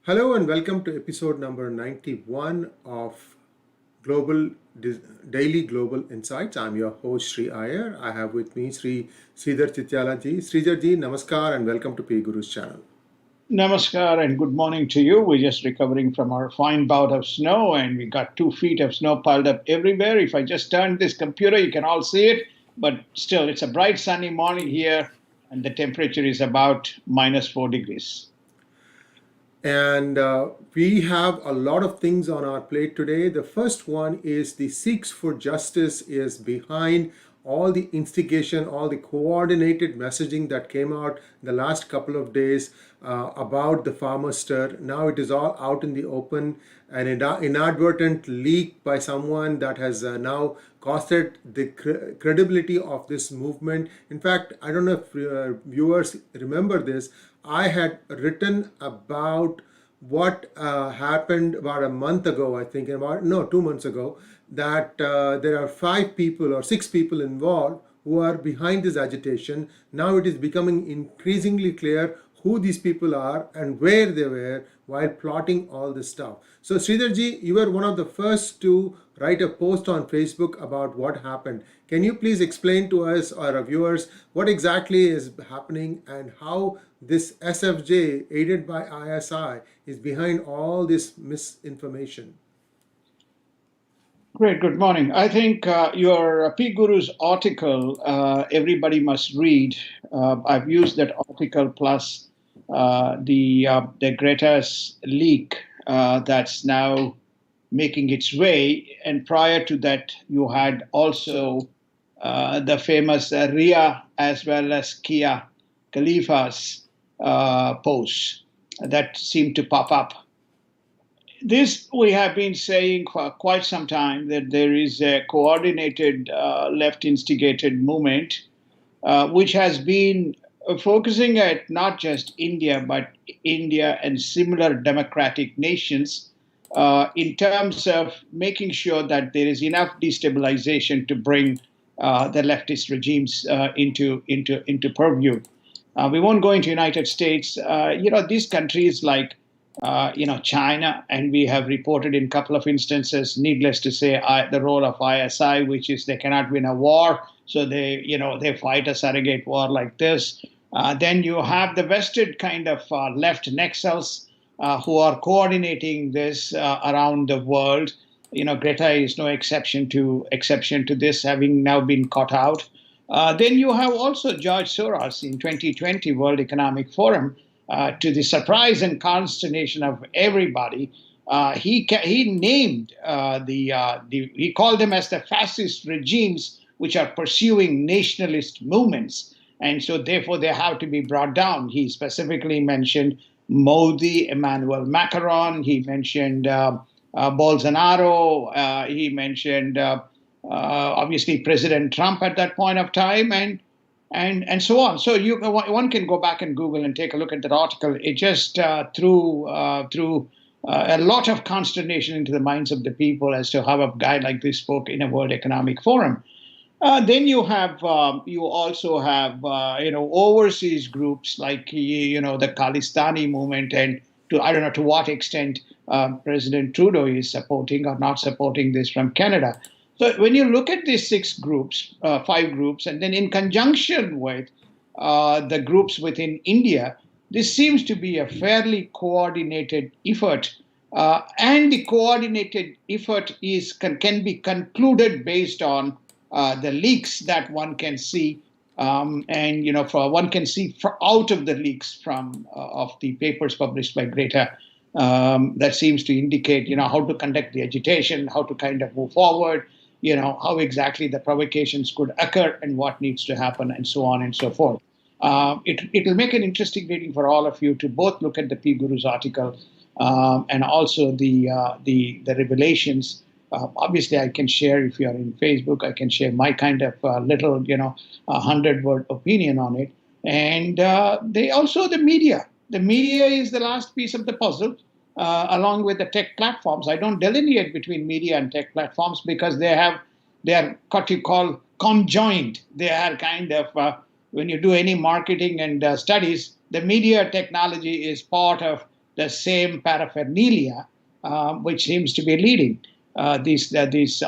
Hello and welcome to episode number 91 of Global Daily Global Insights. I'm your host Sree Iyer. I have with me Sridhar Chityala ji. Sridhar ji, namaskar and welcome to PGurus channel. Namaskar and good morning to you. We're just recovering from our fine bout of snow, and we got 2 feet of snow piled up everywhere. If I just turn this computer, you can all see it. But still, it's a bright sunny morning here, and the temperature is about -4 degrees. And we have a lot of things on our plate today. The first one is the Sikhs for Justice is behind all the instigation, all the coordinated messaging that came out the last couple of days about the farmer stir. Now it is all out in the open. An inadvertent leak by someone that has now costed the credibility of this movement. In fact, I don't know if viewers remember this. I had written about what happened about a month ago, I think, 2 months ago, that there are 5 people or 6 people involved who are behind this agitation. Now it is becoming increasingly clear who these people are and where they were while plotting all this stuff. So Sridharji, you were one of the first to write a post on Facebook about what happened. Can you please explain to us or our viewers what exactly is happening and how this SFJ aided by ISI is behind all this misinformation? Great, good morning. I think your PGurus article, everybody must read. I've used that article plus the Greta's leak that's now making its way. And prior to that, you had also the famous Ria as well as Kia Khalifa's posts that seem to pop up. This we have been saying for quite some time that there is a coordinated left instigated movement which has been focusing at not just India, but India and similar democratic nations in terms of making sure that there is enough destabilization to bring the leftist regimes into purview. We won't go into United States. These countries like China, and we have reported in a couple of instances, needless to say, the role of ISI, which is they cannot win a war, so they fight a surrogate war like this. Then you have the vested kind of left nexus who are coordinating this around the world. Greta is no exception to this, having now been caught out. Then you have also George Soros in 2020 World Economic Forum. To the surprise and consternation of everybody, he named he called them as the fascist regimes which are pursuing nationalist movements, and so therefore they have to be brought down. He specifically mentioned Modi, Emmanuel Macron. He mentioned Bolsonaro. He mentioned obviously President Trump at that point of time, and so on. So one can go back and Google and take a look at that article. It just threw a lot of consternation into the minds of the people as to how a guy like this spoke in a World Economic Forum. Then you also have overseas groups like the Khalistani movement, and I don't know to what extent President Trudeau is supporting or not supporting this from Canada. So when you look at these 6 groups, 5 groups, and then in conjunction with the groups within India, this seems to be a fairly coordinated effort. And the coordinated effort can be concluded based on the leaks that one can see, and one can see out of the leaks from of the papers published by Greta. That seems to indicate, how to conduct the agitation, how to kind of move forward, how exactly the provocations could occur and what needs to happen, and so on and so forth. It'll make an interesting reading for all of you to both look at the PGurus article and also the revelations. Obviously, I can share, if you are in Facebook, I can share my kind of little, 100-word opinion on it. And they also the media. The media is the last piece of the puzzle. Along with the tech platforms. I don't delineate between media and tech platforms because they are what you call conjoined. They are kind of, when you do any marketing and studies, the media technology is part of the same paraphernalia, which seems to be leading these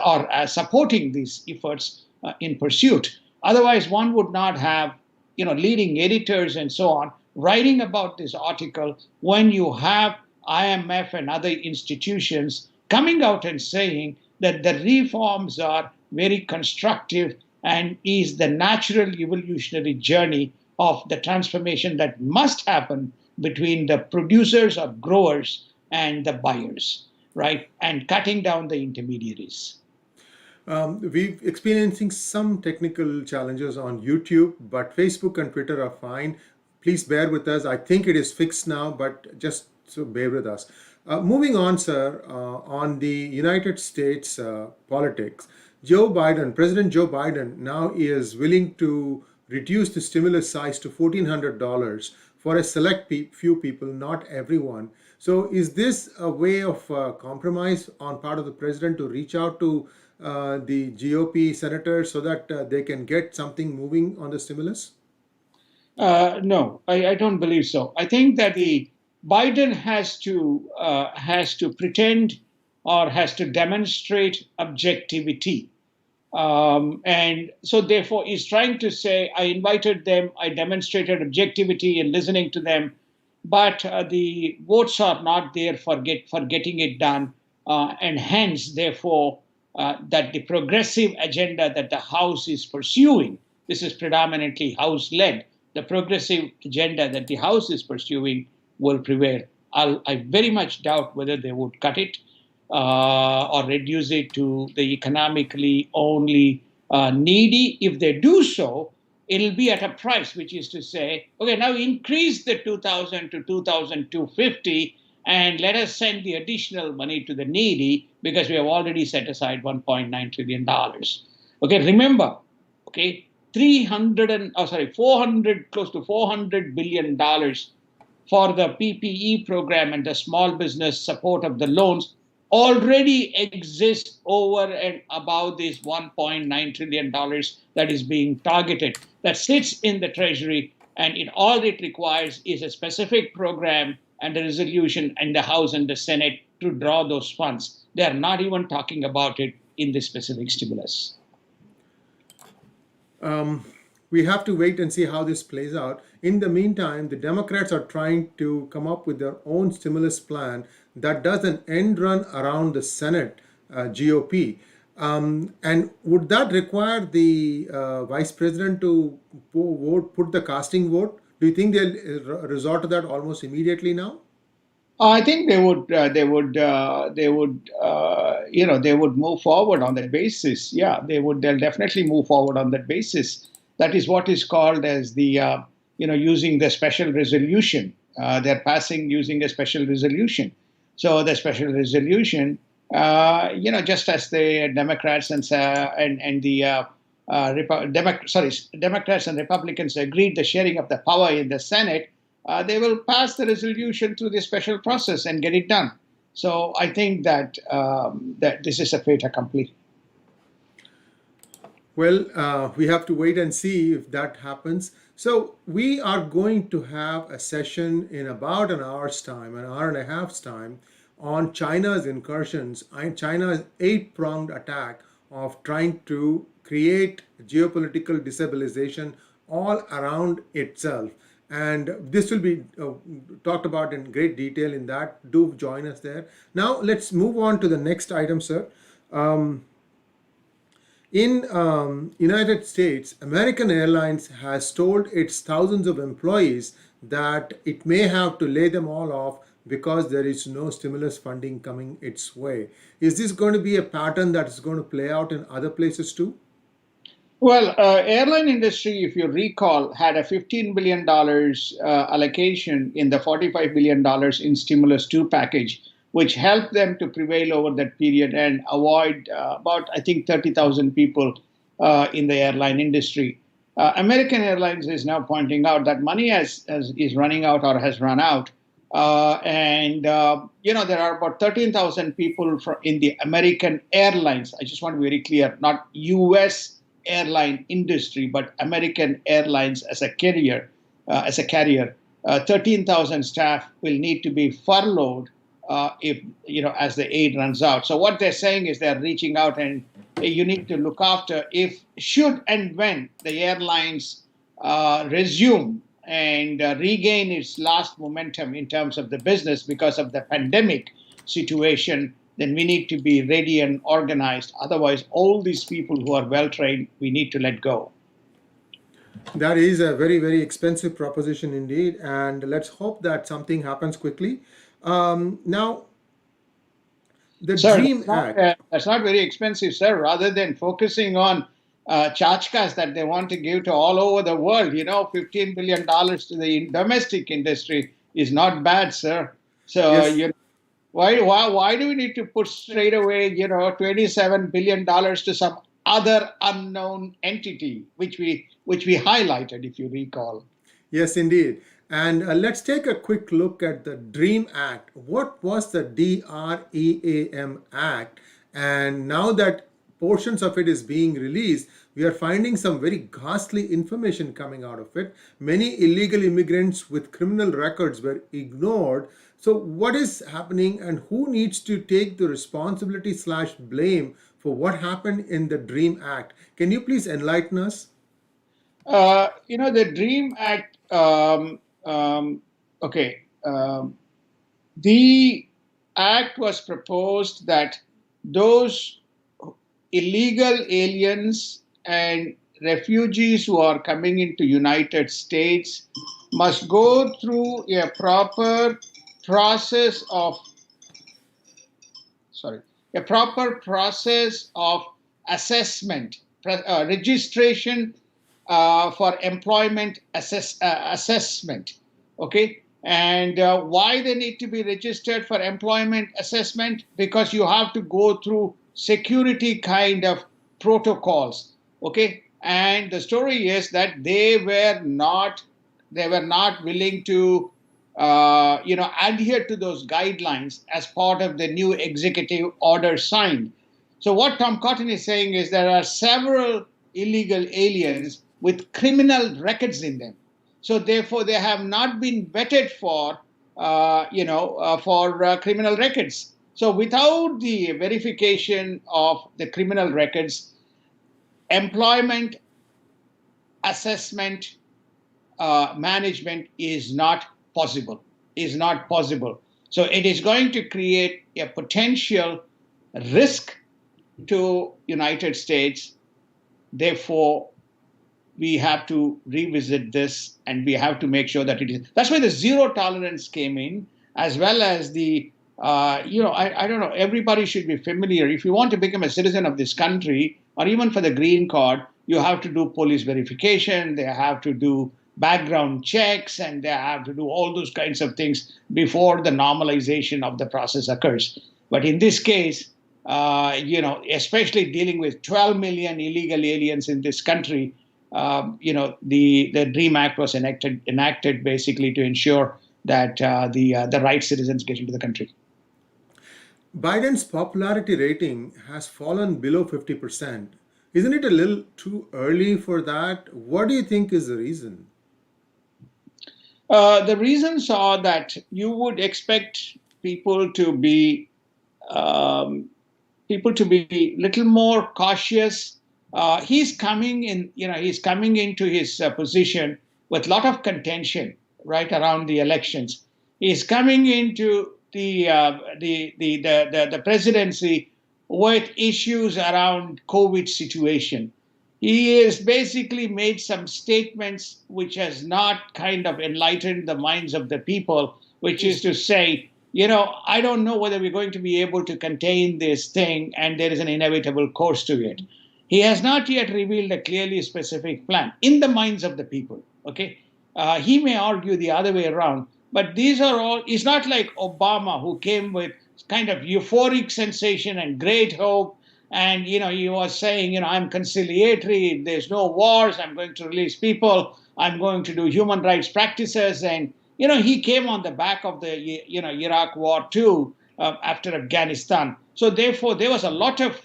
or supporting these efforts in pursuit. Otherwise, one would not have leading editors and so on writing about this article when you have IMF and other institutions coming out and saying that the reforms are very constructive and is the natural evolutionary journey of the transformation that must happen between the producers or growers and the buyers, right? And cutting down the intermediaries. We're experiencing some technical challenges on YouTube, but Facebook and Twitter are fine. Please bear with us. I think it is fixed now, but just so bear with us. Moving on, sir, on the United States politics, President Joe Biden now is willing to reduce the stimulus size to $1,400 for a select few people, not everyone. So, is this a way of compromise on part of the president to reach out to the GOP senators so that they can get something moving on the stimulus? No, I don't believe so. I think that the Biden has to pretend or has to demonstrate objectivity, and so therefore he's trying to say, I invited them, I demonstrated objectivity in listening to them, but the votes are not there for getting it done, and hence therefore that the progressive agenda that the House is pursuing, this is predominantly House led, the progressive agenda that the House is pursuing will prevail. I very much doubt whether they would cut it or reduce it to the economically only needy. If they do so, it'll be at a price, which is to say, okay, now increase the 2,000 to 2,250 and let us send the additional money to the needy because we have already set aside $1.9 trillion. Okay, remember, okay, 400, close to $400 billion for the PPE program and the small business support of the loans already exists over and above this $1.9 trillion that is being targeted, that sits in the Treasury, and all it requires is a specific program and a resolution in the House and the Senate to draw those funds. They are not even talking about it in this specific stimulus. We have to wait and see how this plays out. In the meantime, the Democrats are trying to come up with their own stimulus plan that does an end run around the Senate GOP. And would that require the vice president to put the casting vote? Do you think they'll resort to that almost immediately now? I think they would move forward on that basis. Yeah, they'll definitely move forward on that basis. That is what is called as the using the special resolution. They're passing using a special resolution. So the special resolution, just as the Democrats and the Democrats and Republicans agreed the sharing of the power in the Senate, they will pass the resolution through the special process and get it done. So I think that this is a fait accompli. Well, we have to wait and see if that happens. So we are going to have a session in about an hour's time, an hour and a half's time, on China's incursions and China's eight-pronged attack of trying to create geopolitical destabilization all around itself. And this will be talked about in great detail in that. Do join us there. Now let's move on to the next item, sir. In United States, American Airlines has told its thousands of employees that it may have to lay them all off because there is no stimulus funding coming its way. Is this going to be a pattern that is going to play out in other places too? Well, airline industry, if you recall, had a $15 billion allocation in the $45 billion in stimulus 2 package, which helped them to prevail over that period and avoid about, I think, 30,000 people in the airline industry. American Airlines is now pointing out that money is running out or has run out. There are about 13,000 people in the American Airlines. I just want to be very clear, not U.S. airline industry, but American Airlines as a carrier, 13,000 staff will need to be furloughed if as the aid runs out. So what they're saying is they're reaching out and you need to look after if should and when the airlines resume and regain its last momentum in terms of the business because of the pandemic situation, then we need to be ready and organized. Otherwise, all these people who are well trained, we need to let go. That is a very, very expensive proposition indeed, and let's hope that something happens quickly. Now, the Sir, Dream Act. that's not very expensive, sir. Rather than focusing on tchotchkes that they want to give to all over the world, $15 billion to the domestic industry is not bad, sir. So, Yes, why do we need to put straight away, $27 billion to some other unknown entity, which we highlighted, if you recall? yes, indeed. And let's take a quick look at the Dream Act. What was the DREAM Act? And now that portions of it is being released, we are finding some very ghastly information coming out of it. Many illegal immigrants with criminal records were ignored. So, what is happening, and who needs to take the responsibility slash blame for what happened in the Dream Act? Can you please enlighten us? The Dream Act. Okay. The act was proposed that those illegal aliens and refugees who are coming into United States must go through a proper process of sorry a proper process of assessment, registration for employment assessment. Okay. And why they need to be registered for employment assessment? Because you have to go through security kind of protocols. Okay. And the story is that they were not willing to adhere to those guidelines as part of the new executive order signed. So what Tom Cotton is saying is there are several illegal aliens with criminal records in them. So therefore, they have not been vetted for criminal records. So without the verification of the criminal records, employment assessment management is not possible. Is not possible. So it is going to create a potential risk to United States. Therefore, we have to revisit this and we have to make sure that it is. That's why the zero tolerance came in, as well as the, I don't know, everybody should be familiar. If you want to become a citizen of this country, or even for the green card, you have to do police verification, they have to do background checks, and they have to do all those kinds of things before the normalization of the process occurs. But in this case, especially dealing with 12 million illegal aliens in this country, the Dream Act was enacted basically to ensure that the right citizens get into the country. Biden's popularity rating has fallen below 50%. Isn't it a little too early for that? What do you think is the reason? The reasons are that you would expect people to be little more cautious. He's coming in, he's coming into his position with a lot of contention right around the elections. He's coming into the presidency with issues around COVID situation. He has basically made some statements which has not kind of enlightened the minds of the people, which is to say, I don't know whether we're going to be able to contain this thing, and there is an inevitable course to it. He has not yet revealed a clearly specific plan in the minds of the people. Okay, he may argue the other way around, but these are all. It's not like Obama, who came with kind of euphoric sensation and great hope, and he was saying, I'm conciliatory. There's no wars. I'm going to release people. I'm going to do human rights practices, and he came on the back of the Iraq War too, after Afghanistan. So therefore, there was a lot of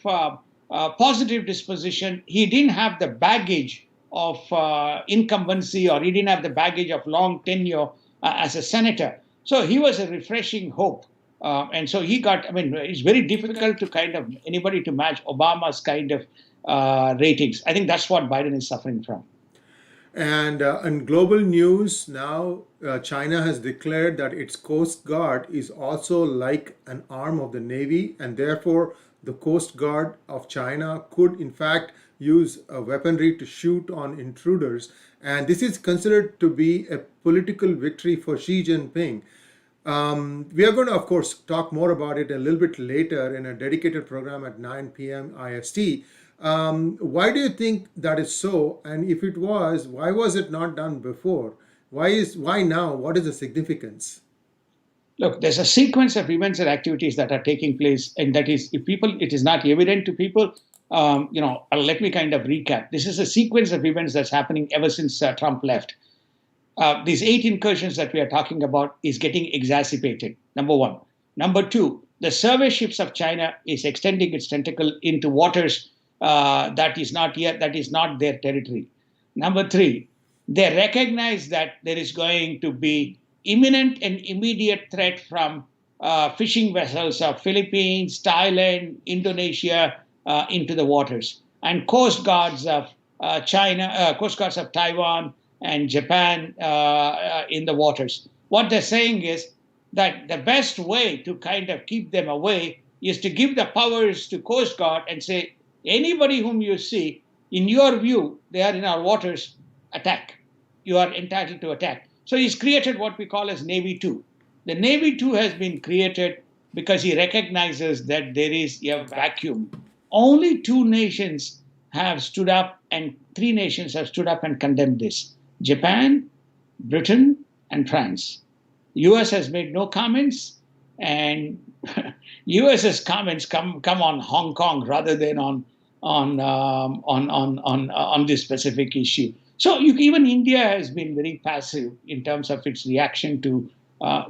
positive disposition. He didn't have the baggage of incumbency, or he didn't have the baggage of long tenure as a senator. So he was a refreshing hope. And so he got, I mean, it's very difficult to kind of anybody to match Obama's kind of ratings. I think that's what Biden is suffering from. And in global news now, China has declared that its Coast Guard is also like an arm of the Navy, and therefore the Coast Guard of China could, in fact, use weaponry to shoot on intruders. And this is considered to be a political victory for Xi Jinping. We are going to, of course, talk more about it a little bit later in a dedicated program at 9 p.m. IST. Why do you think that is so? And if it was, why was it not done before? Why now? What is the significance? Look, there's a sequence of events and activities that are taking place, and that is, if people, it is not evident to people. Let me kind of recap. This is a sequence of events that's happening ever since Trump left. These 8 incursions that we are talking about is getting exacerbated. Number one. Number two, the survey ships of China is extending its tentacle into waters that is not their territory. Number three, they recognize that there is going to be imminent and immediate threat from fishing vessels of Philippines, Thailand, Indonesia into the waters, and coast guards of coast guards of Taiwan and Japan in the waters. What they're saying is that the best way to kind of keep them away is to give the powers to Coast Guard and say, anybody whom you see, in your view, they are in our waters, attack. You are entitled to attack. So he's created what we call as Navy 2. The Navy 2 has been created because he recognizes that there is a vacuum. Only 2 nations have stood up, and 3 nations have stood up and condemned this: Japan, Britain, and France. US has made no comments, and US's comments come on Hong Kong rather than on this specific issue. So even India has been very passive in terms of its reaction to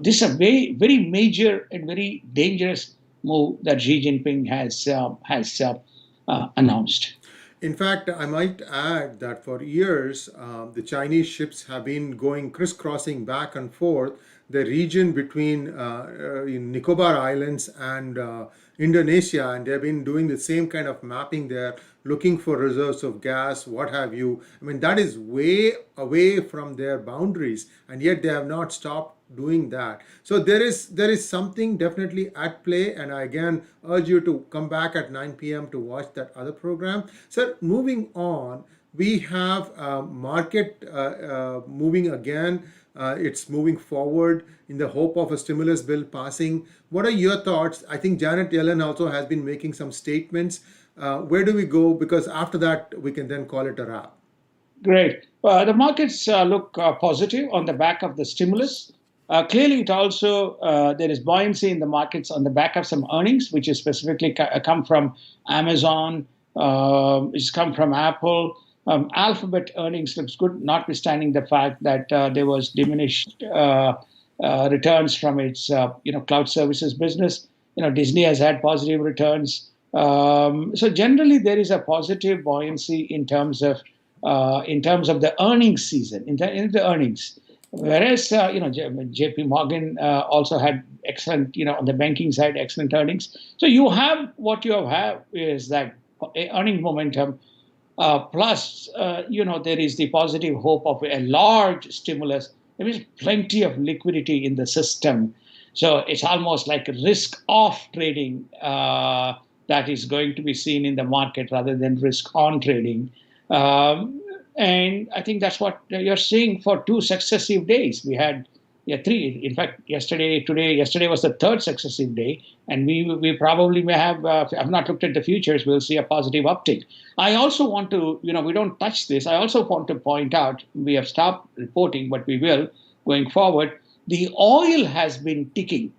this is a very very major and very dangerous move that Xi Jinping has announced. In fact, I might add that for years, the Chinese ships have been going crisscrossing back and forth the region between Nicobar Islands and Indonesia, and they've been doing the same kind of mapping there, looking for reserves of gas, what have you. I mean, that is way away from their boundaries, and yet they have not stopped doing that. So there is something definitely at play, and I again urge you to come back at 9 p.m. to watch that other program. So moving on, we have market moving again. It's moving forward in the hope of a stimulus bill passing. What are your thoughts? I think Janet Yellen also has been making some statements. Where do we go? Because after that, we can then call it a wrap. Great. The markets look positive on the back of the stimulus. Clearly, it also there is buoyancy in the markets on the back of some earnings, which is specifically come from Amazon, it's come from Apple. Alphabet earnings looks good, notwithstanding the fact that there was diminished returns from its cloud services business. Disney has had positive returns. So generally, there is a positive buoyancy in terms of the earnings season, in the earnings. Whereas J.P. Morgan also had excellent, on the banking side, excellent earnings. So what you have is that earning momentum. Plus, there is the positive hope of a large stimulus. There is plenty of liquidity in the system. So it's almost like a risk-off trading that is going to be seen in the market rather than risk-on trading. And I think that's what you're seeing for 2 successive days. We had 3. In fact, yesterday was the 3rd successive day, and we probably may have. I've not looked at the futures. We'll see a positive uptick. I also want to, we don't touch this. I also want to point out we have stopped reporting, but we will going forward. The oil has been ticking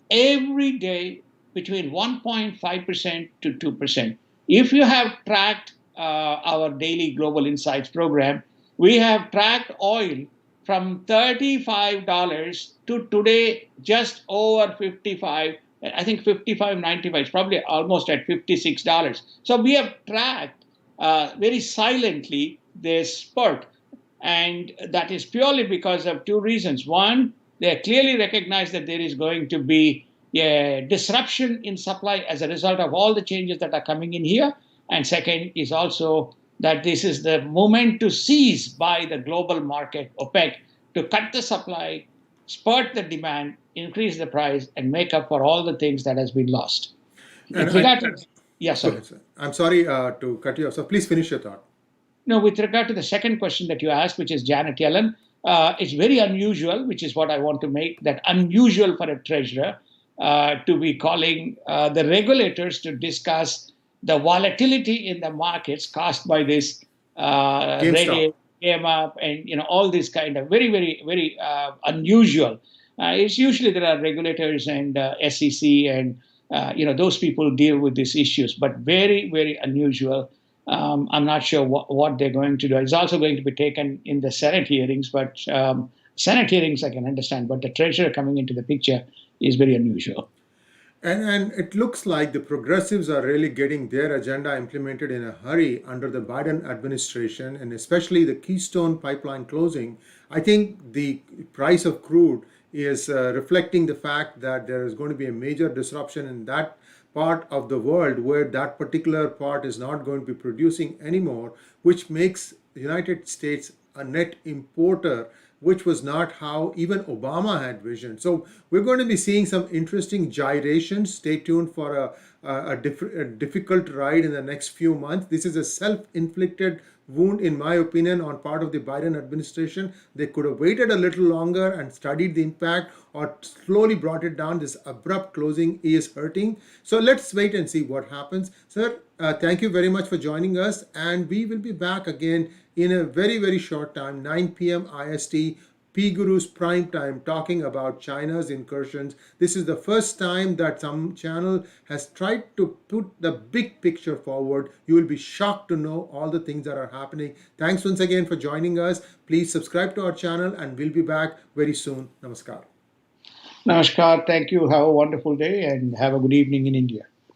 every day between 1.5% to 2%. If you have tracked our daily Global Insights program, we have tracked oil from $35 to today just over 55. I think 55.95. It's probably almost at $56. So we have tracked very silently this spurt. And that is purely because of two reasons. One, they clearly recognize that there is going to be a disruption in supply as a result of all the changes that are coming in here. And second is also that this is the moment to seize by the global market, OPEC, to cut the supply, spurt the demand, increase the price, and make up for all the things that has been lost. And With regard to, yeah, go sorry. ahead, sir. I'm sorry to cut you off. So please finish your thought. No, with regard to the second question that you asked, which is Janet Yellen, it's very unusual, which is what I want to make that unusual for a treasurer to be calling the regulators to discuss the volatility in the markets caused by this GameStop. rate came up, and all this kind of very, very, very unusual. It's usually there are regulators and SEC and those people deal with these issues, but very, very unusual. I'm not sure what they're going to do. It's also going to be taken in the Senate hearings, but Senate hearings I can understand, but the treasurer coming into the picture is very unusual. And it looks like the progressives are really getting their agenda implemented in a hurry under the Biden administration, and especially the Keystone pipeline closing. I think the price of crude is reflecting the fact that there is going to be a major disruption in that part of the world where that particular part is not going to be producing anymore, which makes the United States a net importer, which was not how even Obama had visioned. So we're going to be seeing some interesting gyrations. Stay tuned for a difficult ride in the next few months. This is a self-inflicted wound, in my opinion, on part of the Biden administration. They could have waited a little longer and studied the impact, or slowly brought it down. This abrupt closing is hurting. So let's wait and see what happens. Sir, thank you very much for joining us, and we will be back again in a very, very short time, 9 p.m. IST, PGurus prime time, talking about China's incursions. This is the first time that some channel has tried to put the big picture forward. You will be shocked to know all the things that are happening. Thanks once again for joining us. Please subscribe to our channel, and we'll be back very soon. Namaskar. Namaskar. Thank you. Have a wonderful day and have a good evening in India.